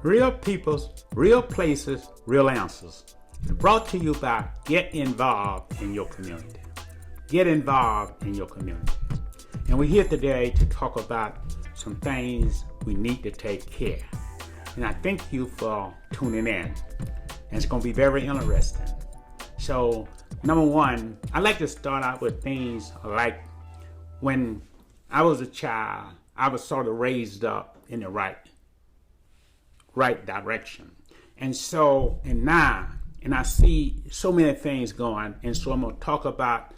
Real peoples, real places, real answers. Brought to you by Get Involved in Your Community. Get involved in your community. And we're here today to talk about some things we need to take care. And I thank you for tuning in. And it's going to be very interesting. So, number one, I like to start out with things like when I was a child, I was sort of raised up in the right direction. And I see so many things going, and so I'm going to talk about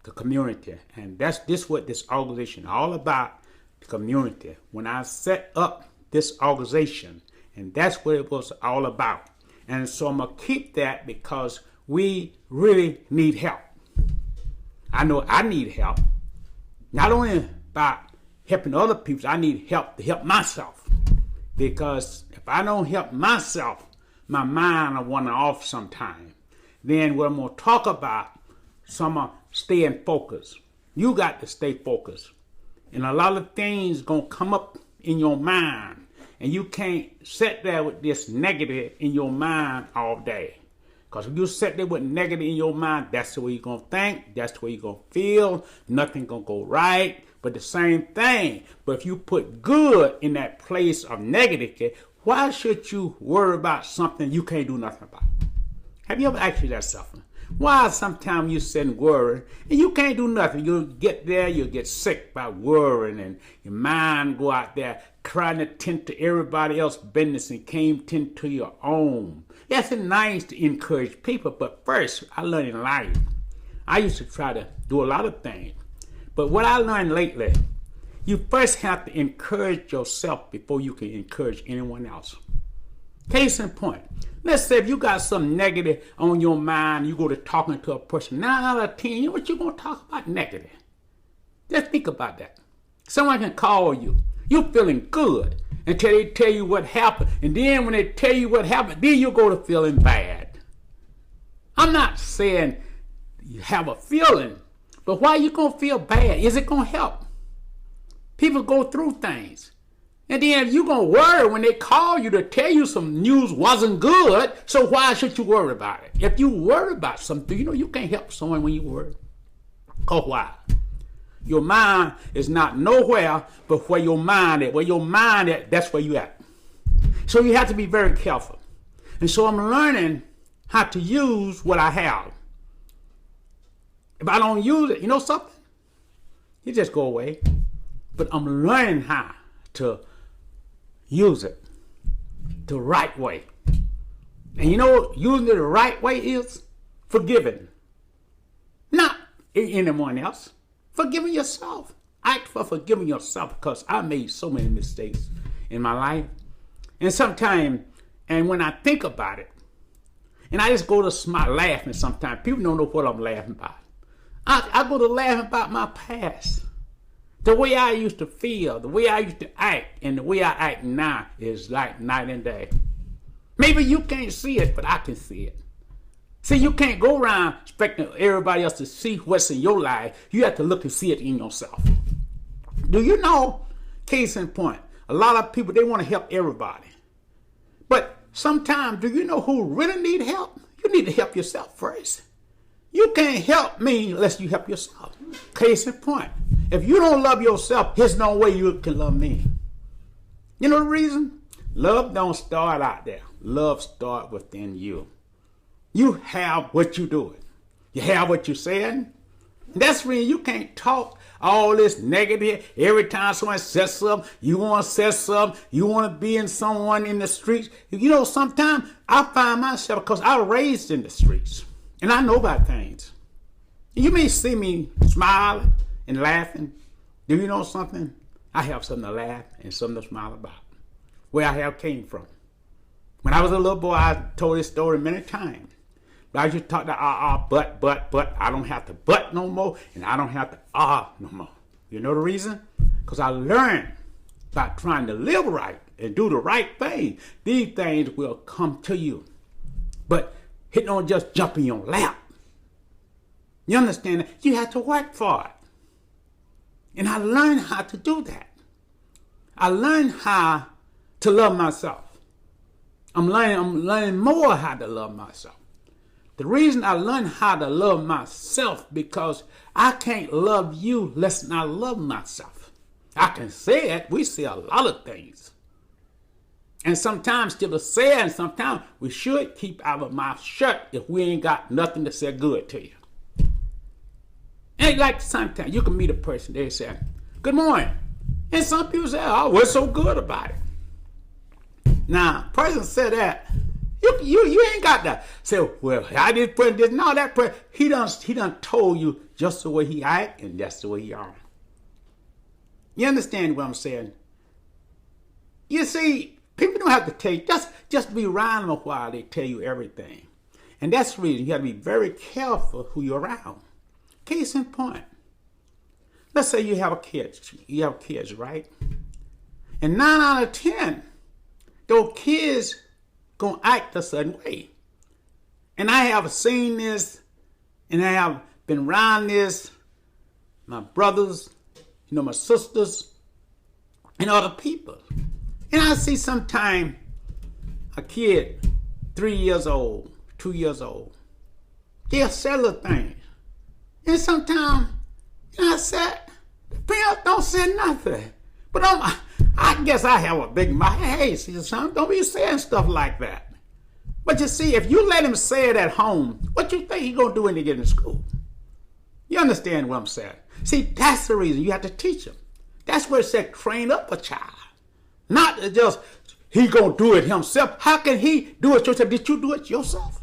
the community. And this what this organization is all about, the community. When I set up this organization, and that's what it was all about. And so I'm going to keep that because we really need help. I know I need help. Not only about helping other people, I need help to help myself. Because if I don't help myself, my mind will wander off sometime. Then what I'm going to talk about, staying focused. You got to stay focused. And a lot of things going to come up in your mind. And you can't sit there with this negative in your mind all day. Because if you sit there with negative in your mind, that's the way you're going to think. That's the way you're going to feel. Nothing going to go right. But the same thing. But if you put good in that place of negative, why should you worry about something you can't do nothing about? Have you ever asked yourself, why sometimes you sit and worry and you can't do nothing? You'll get there, you'll get sick by worrying, and your mind go out there trying to tend to everybody else's business and can't tend to your own. Yes, it's nice to encourage people, but first, I learned in life, I used to try to do a lot of things. But what I learned lately, you first have to encourage yourself before you can encourage anyone else. Case in point, let's say if you got something negative on your mind, you go to talking to a person, 9 out of 10, you know what you're going to talk about negative? Just think about that. Someone can call you. You're feeling good until they tell you what happened. And then when they tell you what happened, then you go to feeling bad. I'm not saying you have a feeling, but why are you going to feel bad? Is it going to help? People go through things. And then you're going to worry when they call you to tell you some news wasn't good, so why should you worry about it? If you worry about something, you can't help someone when you worry. Oh, why? Your mind is not nowhere but where your mind is. Where your mind is, that's where you at. So you have to be very careful. And so I'm learning how to use what I have. If I don't use it, you know something? You just go away. But I'm learning how to use it the right way. And using it the right way is forgiving. Not anyone else. Forgiving yourself. Act for forgiving yourself because I made so many mistakes in my life. And sometimes, and when I think about it, and I just go to smile laughing sometimes. People don't know what I'm laughing about. I go to laughing about my past. The way I used to feel, the way I used to act, and the way I act now is like night and day. Maybe you can't see it, but I can see it. See, you can't go around expecting everybody else to see what's in your life. You have to look and see it in yourself. Do you know, case in point, a lot of people, they want to help everybody. But sometimes, do you know who really need help? You need to help yourself first. You can't help me unless you help yourself. Case in point, if you don't love yourself, there's no way you can love me. You know the reason? Love don't start out there. Love starts within you. You have what you're doing. You have what you're saying. That's when you can't talk all this negative. Every time someone says something, you want to say something. You want to be in someone in the streets. Sometimes I find myself, because I was raised in the streets. And I know about things. You may see me smiling and laughing. Do you know something? I have something to laugh and something to smile about. Where I have came from. When I was a little boy, I told this story many times. But I used to talk to but. I don't have to but no more, and I don't have to no more. You know the reason? Because I learned by trying to live right and do the right thing. These things will come to you. But it don't just jump in your lap. You understand that? You have to work for it. And I learned how to do that. I learned how to love myself. I'm learning more how to love myself. The reason I learned how to love myself because I can't love you less than I love myself. I can say it. We say a lot of things. And sometimes people say it, and sometimes we should keep our mouth shut if we ain't got nothing to say good to you. And like sometimes you can meet a person, they say, good morning. And some people say, oh, what's so good about it? Now, person said that, you ain't got to say, well, I did put this. No, that person, he done told you just the way he act and that's the way he are. You understand what I'm saying? You see, people don't have to tell you, just be around them a while, they tell you everything. And that's the reason you have to be very careful who you're around. Case in point. Let's say you have kids, right? And 9 out of 10, those kids gonna act a certain way. And I have seen this, and I have been around this, my brothers, my sisters, and other people. And I see sometime a kid, 3 years old, 2 years old, they'll say little things. And sometimes, I said, the parents don't say nothing. But I guess I have a big mouth. Hey, see, son, don't be saying stuff like that. But you see, if you let him say it at home, what you think he gonna do when he get in school? You understand what I'm saying? See, that's the reason you have to teach him. That's where it said train up a child. Not just he gonna do it himself. How can he do it yourself? Did you do it yourself?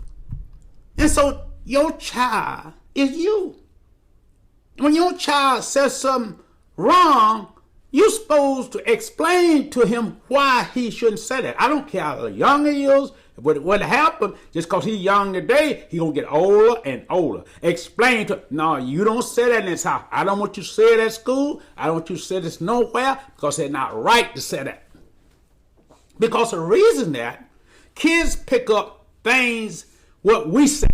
And so your child is you. When your child says something wrong, you're supposed to explain to him why he shouldn't say that. I don't care how young he is, what happened, just because he's young today, he's going to get older and older. Explain to him, no, you don't say that in this house. I don't want you to say it at school. I don't want you to say this nowhere because it's not right to say that. Because the reason that kids pick up things what we say.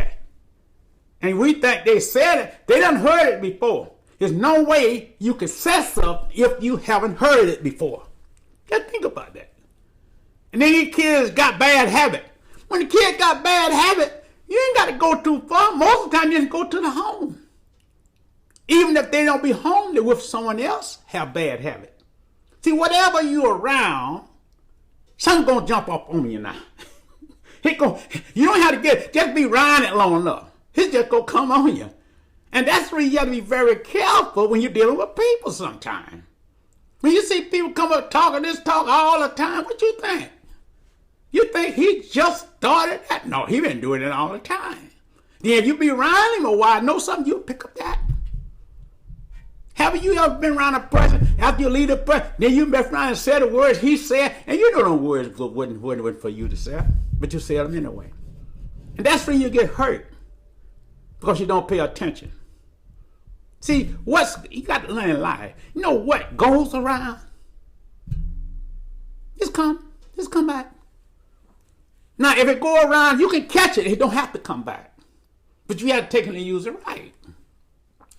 And we think they said it. They done heard it before. There's no way you can say something if you haven't heard it before. Just think about that. And then these kids got bad habit. When the kid got bad habit, you ain't got to go too far. Most of the time, you just go to the home. Even if they don't be home, they're with someone else, have bad habit. See, whatever you're around, something's going to jump up on you now. You don't have to just be around it long enough. He's just going to come on you. And that's where you have to be very careful when you're dealing with people sometimes. When you see people come up talking this talk all the time, what you think? You think he just started that? No, he been doing it all the time. Then if you be around him a while, know something, you'll pick up that. Haven't you ever been around a person, after you leave the person, then you been around and said the words he said, and you know those words wasn't for you to say, but you said them anyway. And that's when you get hurt. Because you don't pay attention. See, you got to learn in life. You know what goes around? Just come back. Now, if it go around, you can catch it. It don't have to come back. But you have to take it and use it right.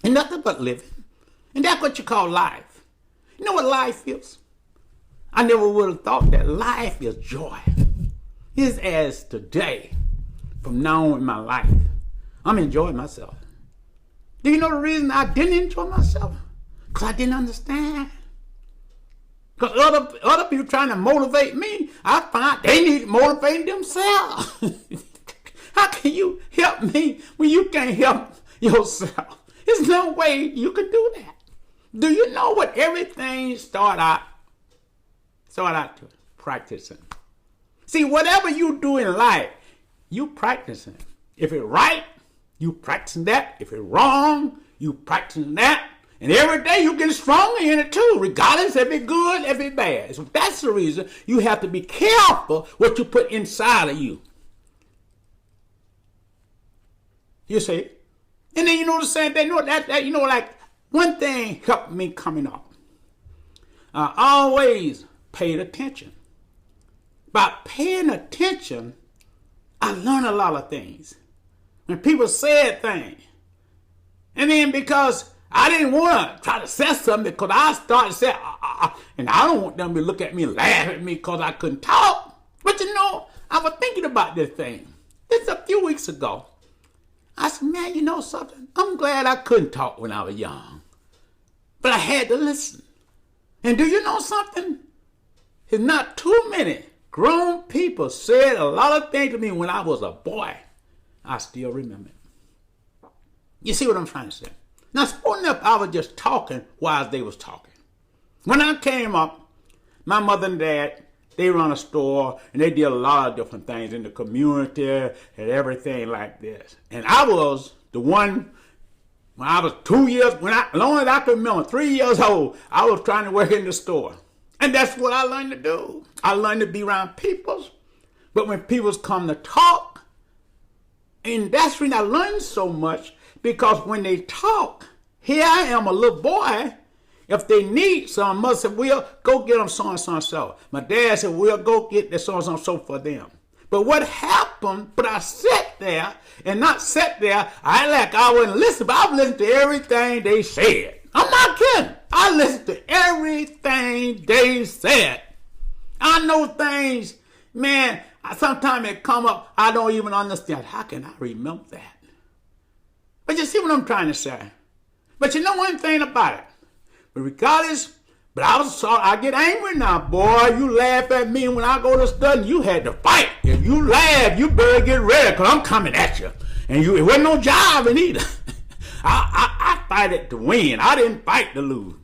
And nothing but living. And that's what you call life. You know what life is? I never would have thought that life is joy. It's as today, from now on in my life, I'm enjoying myself. Do you know the reason I didn't enjoy myself? Because I didn't understand. Because other people trying to motivate me, I find they need to motivate themselves. How can you help me when you can't help yourself? There's no way you can do that. Do you know what everything start out to? Practicing. See, whatever you do in life, you practicing. If it's right, you practicing that. If it's wrong, you practicing that. And every day you get stronger in it too, regardless if it's good, if it's bad. So that's the reason you have to be careful what you put inside of you. You see? And then you know the same thing. Like one thing helped me coming up. I always paid attention. By paying attention, I learned a lot of things. When people said things. And then because I didn't want to try to say something because I started saying, and I don't want them to look at me and laugh at me because I couldn't talk. But you know, I was thinking about this thing. This a few weeks ago. I said, man, you know something? I'm glad I couldn't talk when I was young. But I had to listen. And do you know something? It's not too many grown people said a lot of things to me when I was a boy. I still remember it. You see what I'm trying to say? Now, supposing if I was just talking while they was talking. When I came up, my mother and dad, they run a store, and they did a lot of different things in the community and everything like this. And I was the one, when I was 2 years, as long as I can remember, 3 years old, I was trying to work in the store. And that's what I learned to do. I learned to be around people. But when people come to talk, and that's when I learned so much, because when they talk, here I am, a little boy. If they need some, mother said, we'll go get them so-and-so and so. My dad said, we'll go get the so-and-so and so for them. But what happened, but I sat there, and not sat there, I like I wouldn't listen, but I would listen to everything they said. I'm not kidding. I listened to everything they said. I know things, man, sometimes it come up, I don't even understand. How can I remember that? But you see what I'm trying to say? But you know one thing about it. But regardless, but I get angry now, boy. You laugh at me when I go to study. You had to fight. If you laugh, you better get ready, because I'm coming at you. And it wasn't no jiving either. I fight it to win. I didn't fight to lose.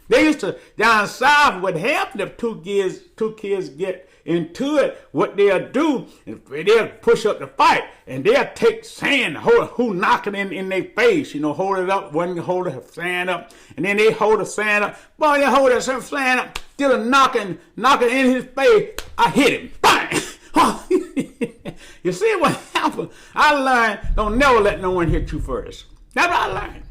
They used to, down south, what happened if two kids get into it, what they'll do, they'll push up the fight, and they'll take sand, who knock it in their face, hold it up, one hold the sand up, and then they hold the sand up, boy, they hold that sand up, still knocking in his face, I hit him, bang! You see what happened? I learned, don't never let no one hit you first. That's what I learned.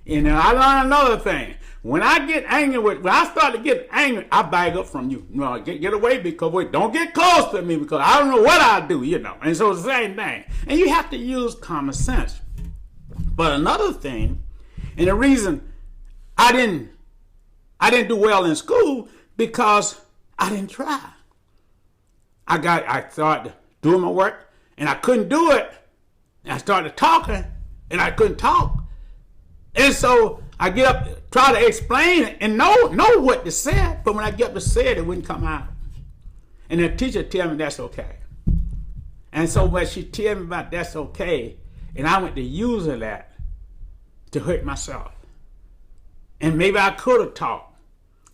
And then I learned another thing. When I get angry, when I start to get angry, I back up from you. Get away, because don't get close to me, because I don't know what I do, And so it's the same thing. And you have to use common sense. But another thing, and the reason I didn't do well in school, because I didn't try. I started doing my work, and I couldn't do it. And I started talking, and I couldn't talk. And so I get up, try to explain it, and know what to say, but when I get up to say it, it wouldn't come out. And the teacher tell me that's okay. And so when she tell me about that's okay, and I went to using that to hurt myself. And maybe I could have talked,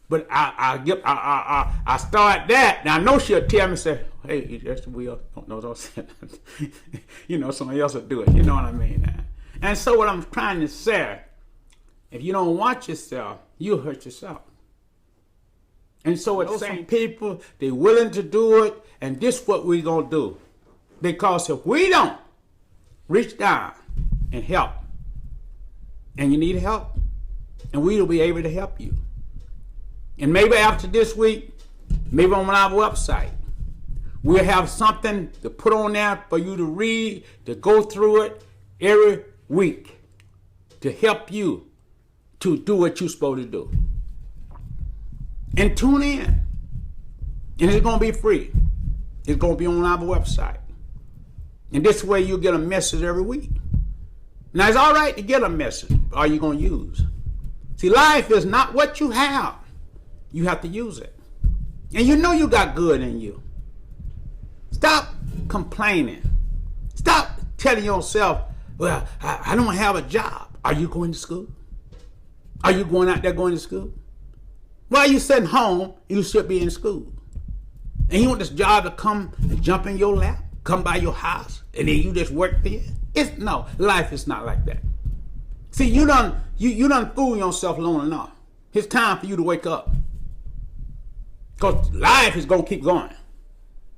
but I start that. Now I know she'll tell me, say, hey, that's the wheel. Don't say that. Somebody else will do it. You know what I mean? And so what I'm trying to say, if you don't watch yourself, you'll hurt yourself. And so it's some people, they're willing to do it, and this is what we're going to do. Because if we don't reach down and help, and you need help, and we will be able to help you. And maybe after this week, maybe on our website, we'll have something to put on there for you to read, to go through it every week, to help you to do what you're supposed to do. And tune in. And it's going to be free. It's going to be on our website. And this way you'll get a message every week. Now, it's all right to get a message. Are you going to use? See, life is not what you have. You have to use it. And you know you got good in you. Stop complaining. Stop telling yourself, well, I don't have a job. Are you going to school? Are you going out there going to school? Why are you sitting home? You should be in school. And you want this job to come and jump in your lap, come by your house, and then you just work there? No, life is not like that. See, you done fool yourself long enough. It's time for you to wake up. Because life is going to keep going.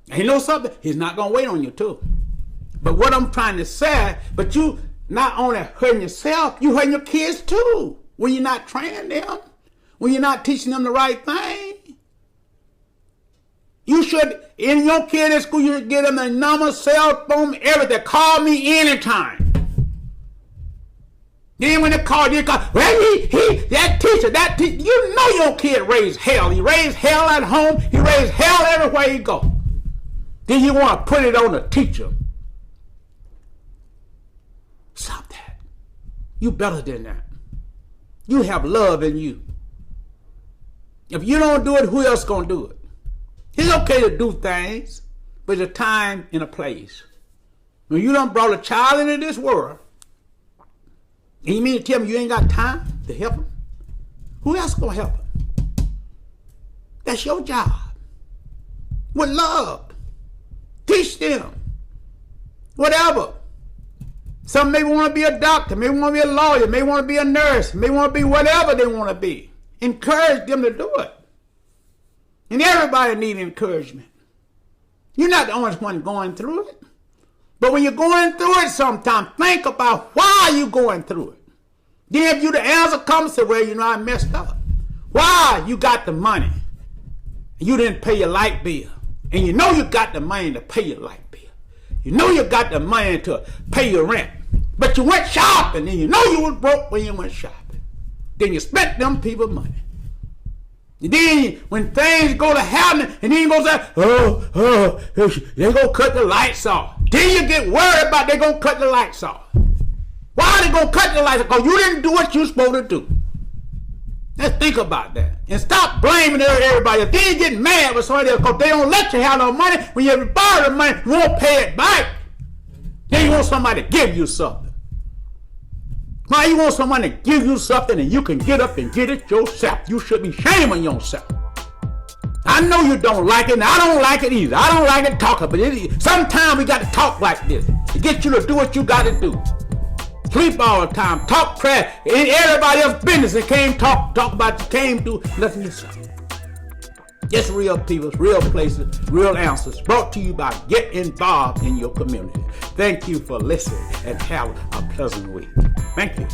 And you know something? He's not going to wait on you too. But what I'm trying to say, but you not only hurting yourself, you hurting your kids too. When you're not training them, when you're not teaching them the right thing. You should, in your kid at school, you should get them the number, cell phone, everything. Call me anytime. Then when they call, well, that teacher, you know your kid raised hell. He raised hell at home. He raised hell everywhere he go. Then you want to put it on the teacher. Stop that. You better than that. You have love in you. If you don't do it, who else gonna do it? It's okay to do things, but there's a time and a place. When you done brought a child into this world, and you mean to tell me you ain't got time to help him? Who else gonna help him? That's your job. With love. Teach them. Whatever. Some may want to be a doctor, may want to be a lawyer, may want to be a nurse, may want to be whatever they want to be. Encourage them to do it. And everybody needs encouragement. You're not the only one going through it. But when you're going through it sometimes, think about why you're going through it. Then if you the answer comes to where I messed up. Why you got the money? You didn't pay your light bill. And you know you got the money to pay your light bill. You know you got the money to pay your rent. But you went shopping and you know you was broke when you went shopping. Then you spent them people money. And then when things go to happen and then you go say, they're going to cut the lights off. Then you get worried about they're going to cut the lights off. Why are they going to cut the lights off? Because you didn't do what you were supposed to do. Let's think about that. And stop blaming everybody. If they get mad with somebody else because they don't let you have no money, when you borrow the money, you won't pay it back. Then you want somebody to give you something. Why you want somebody to give you something and you can get up and get it yourself? You should be shaming yourself. I know you don't like it, and I don't like it either. I don't like it talking, but sometimes we got to talk like this to get you to do what you got to do. Sleep all the time, talk trash, in everybody else's business, and can't talk about you, can't do nothing yourself. Just real people, real places, real answers, brought to you by Get Involved in Your Community. Thank you for listening and have a pleasant week. Thank you.